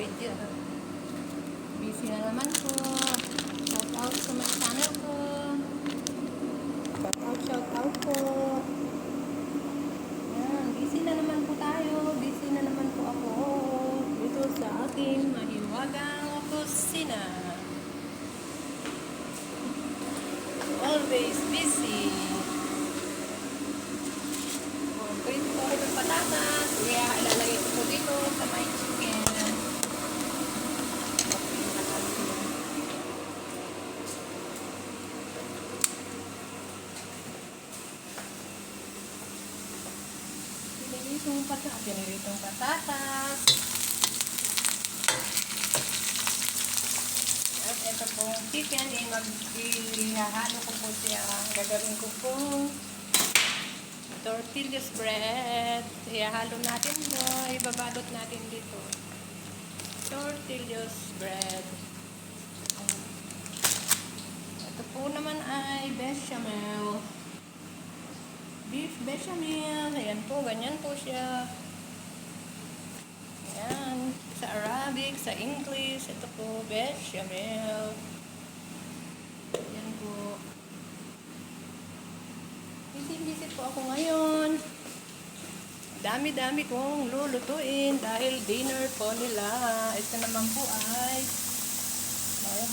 video. Busy na naman po. Shout out sa mga channel ko. Shout out po. Yan, busy na naman po tayo. Busy na naman po ako dito sa aking mahiwagang kusina. Always busy. Prito ko ako ng patatas. Kaya ilalagay ko po dito sa my chicken. Piniritong patatas. At ito pong chicken, ihahalo ko po siya. Gagawin ko pong tortillas bread. Ihahalo natin ito. Ibabalot natin dito. Tortillas bread. Ito po naman ay bechamel. Beef bechamel. Ayan po, ganyan po siya. Ayan. Sa Arabic, sa English, ito po, bechamel. Ayan po. Visit po ako ngayon. Dami-dami kong lulutuin dahil dinner po nila. Ito naman po ay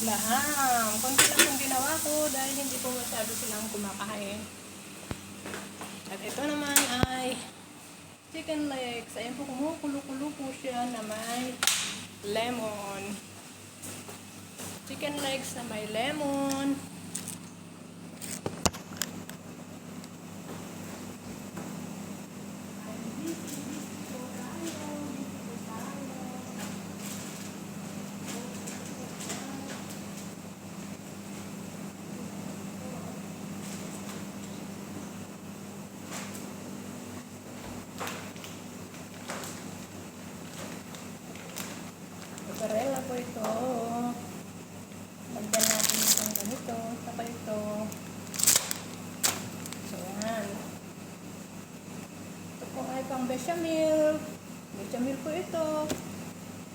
laham. Konti lang yung ginawa ko dahil hindi po masyado silang kumakain. At ito naman ay chicken legs. Ayan po, kumukulo-kulo po siya na may lemon. Chicken legs na may lemon. Mozzarella po ito. Lagyan natin itong ganito. Saka ito. So, yan. Ito po ay pang bechamel. Bechamel po ito.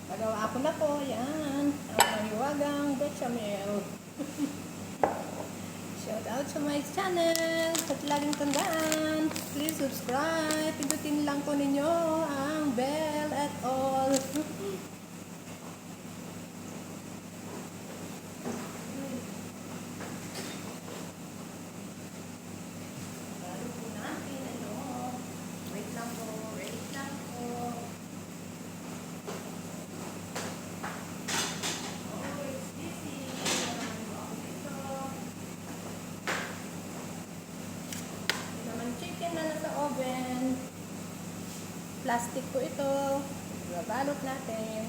Nagawa ko na po. Yan. Ang mahiwagang bechamel. Shout out sa my channel. At laging tandaan. Please subscribe. Pindutin lang po ninyo ang bell at all. Oven. Plastic po ito. Babalot natin.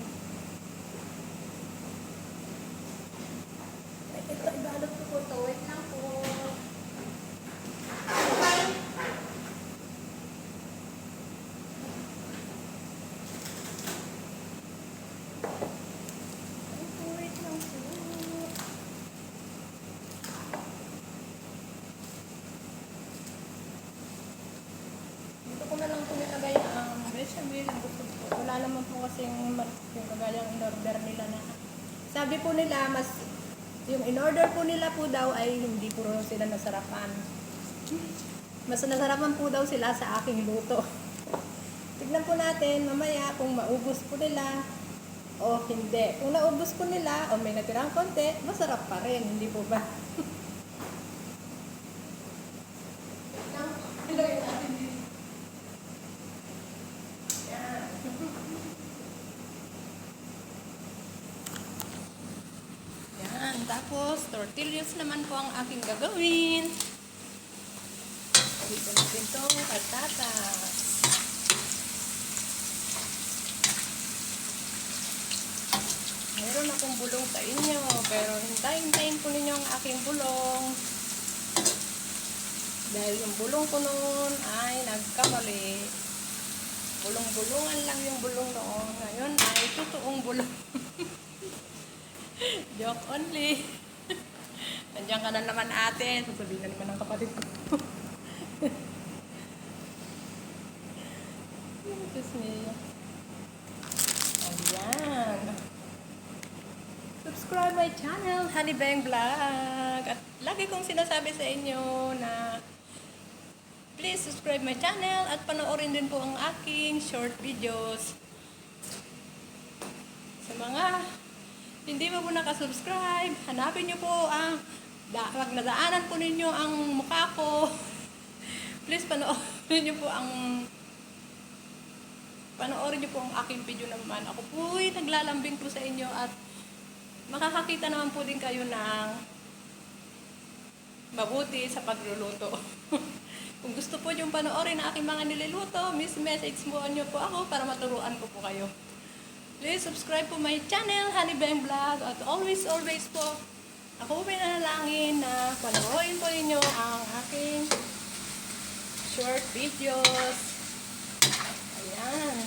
Ito, ibalot ko po ito. Wait lang po. Wait lang po. Ko na lang po nilagay ang bechamel. Wala naman po kasing yung kagayang in-order nila na. Sabi po nila, mas yung in-order po nila po daw ay hindi po sila nasarapan. Mas nasarapan po daw sila sa aking luto. Tignan po natin mamaya kung maubos po nila o hindi. Kung naubos po nila o may natirang konti, masarap pa rin. Hindi po ba? Ilagay natin dito. Yan. Tapos, tortillas naman po ang aking gagawin. Dito natin itong patatas. Meron akong bulong sa inyo, pero hintayin po ninyo ang aking bulong. Dahil yung bulong ko noon ay nagkamali. Bulong-bulungan lang yung bulong noon. Ngayon ay totoong bulong. Joke only. Nandiyan ka na naman ate. Sasabihin na naman ng kapatid ko. Diyos niya. Ayan. subscribe my channel, Honey Bang Vlog. At lagi kong sinasabi sa inyo na please subscribe my channel at panoorin din po ang aking short videos. Sa mga hindi pa po nakasubscribe, hanapin nyo po ang pag nadaanan po ninyo ang mukha ko. Please panoorin nyo po ang aking video naman. Ako po'y naglalambing po sa inyo at makakakita naman po din kayo ng mabuti sa pagluluto. Kung gusto po yung panoorin ang aking mga niluluto, message mo nyo po ako para maturuan ko po kayo. Please subscribe po my channel, Honey Bang Vlog. At always po, ako may nanalangin na panoorin po ninyo ang aking short videos. Ayan.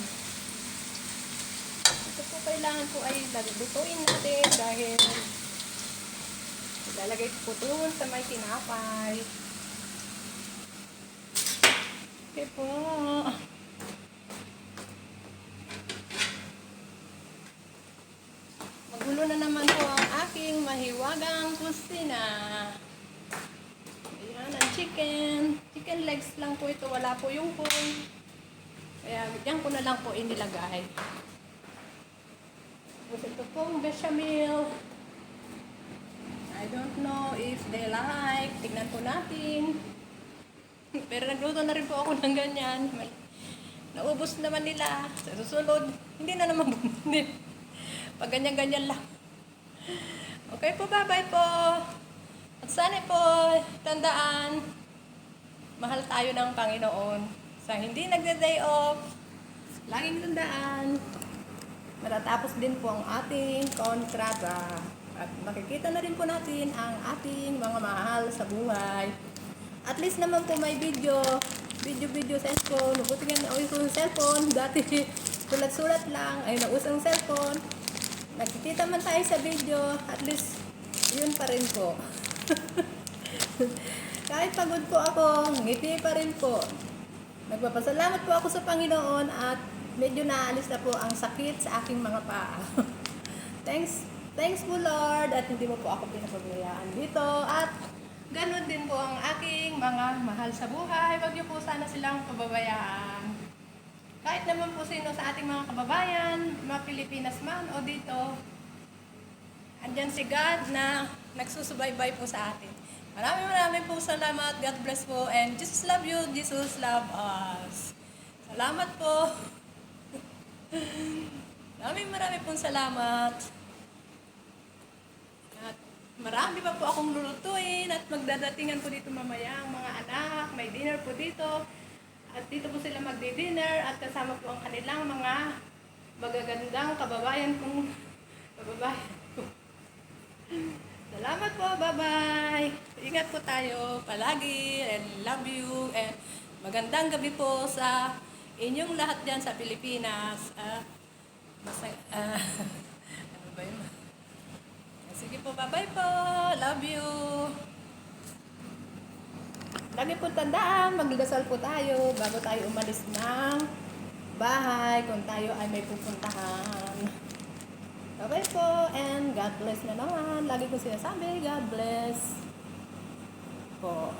Ito po kailangan po ay lutuin natin dahil ilalagay ko po doon sa may tinapay. Okay po. Magulo na naman po ang aking mahiwagang kusina. Ayan, ang chicken. Chicken legs lang po ito. Wala po yung whole. Kaya, diyan ko na lang po inilagay. Tapos ito pong bechamel. I don't know if they like. Tignan po natin. Pero nagluto na rin po ako ng ganyan. Naubos naman nila. Sa susunod, hindi na naman bumili. Pag ganyan-ganyan lang. Okay po, bye-bye po. At sana po, tandaan, mahal tayo ng Panginoon. Sa hindi nagda-day off, laging tandaan, matatapos din po ang ating kontrata. At makikita na rin po natin ang ating mga mahal sa buhay. At least naman po may video cellphone. Buti nga na yung cellphone. Dati sulat-sulat lang. Ay nausang cellphone. Nakikita man tayo sa video. At least yun pa rin po. Kahit pagod po ako, ngiti pa rin po. Nagpapasalamat po ako sa Panginoon at medyo naalis na po ang sakit sa aking mga paa. Thanks po Lord at hindi mo po ako pinapabayaan dito at ganun din po ang aking mga mahal sa buhay. Huwag niyo po sana silang pababayaan. Kahit naman po sino sa ating mga kababayan, mga Pilipinas man o dito, andyan si God na nagsusubaybay po sa atin. Maraming po salamat. God bless po. And Jesus love you. Jesus love us. Salamat po. Maraming pong salamat. At marami pa po akong lulutuin at magdadatingan po dito mamaya ang mga anak. May dinner po dito. At dito po sila magdi-dinner at kasama po ang kanilang mga magagandang kababayan ko. Salamat po. Bye-bye. Ingat po tayo palagi and love you and magandang gabi po sa inyong lahat dyan sa Pilipinas. Ano ba yun? Sige po, bye-bye po. Love you. Lagi po tandaan, magdasal po tayo bago tayo umalis ng bahay kung tayo ay may pupuntahan. Bye-bye po and God bless na naman. Lagi ko sinasabi, God bless po.